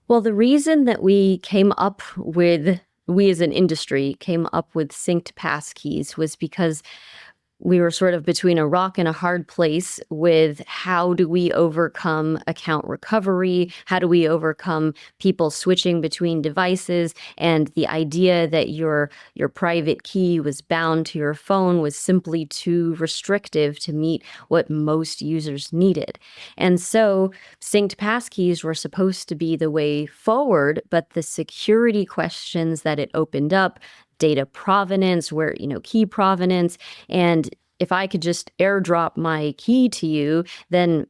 Well, the reason that we as an industry came up with synced passkeys was because we were sort of between a rock and a hard place with how do we overcome account recovery? How do we overcome people switching between devices? And the idea that your private key was bound to your phone was simply too restrictive to meet what most users needed. And so synced passkeys were supposed to be the way forward, but the security questions that it opened up, data provenance, key provenance, and if I could just airdrop my key to you, then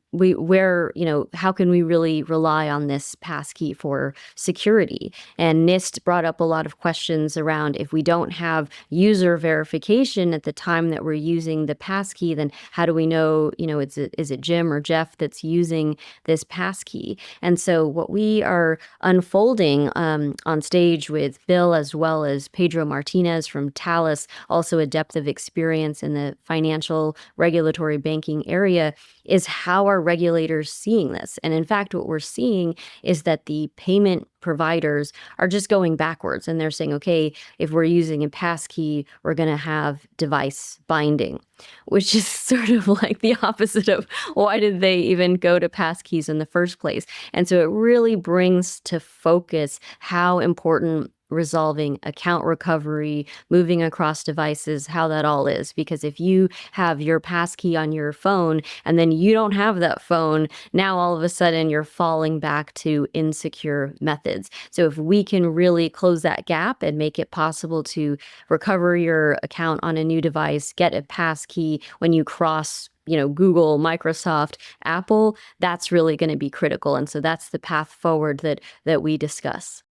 how can we really rely on this passkey for security? And NIST brought up a lot of questions around if we don't have user verification at the time that we're using the passkey, then how do we know, is it Jim or Jeff that's using this passkey? And so what we are unfolding on stage with Bill as well as Pedro Martinez from Talus, also a depth of experience in the financial regulatory banking area, is how are regulators seeing this? And in fact, what we're seeing is that the payment providers are just going backwards and they're saying, okay, if we're using a passkey, we're going to have device binding, which is sort of like the opposite of why did they even go to passkeys in the first place? And so it really brings to focus how important resolving account recovery, moving across devices, how that all is. Because if you have your passkey on your phone and then you don't have that phone, now all of a sudden you're falling back to insecure methods. So if we can really close that gap and make it possible to recover your account on a new device, get a passkey when you cross Google, Microsoft, Apple, that's really going to be critical. And so that's the path forward that we discuss.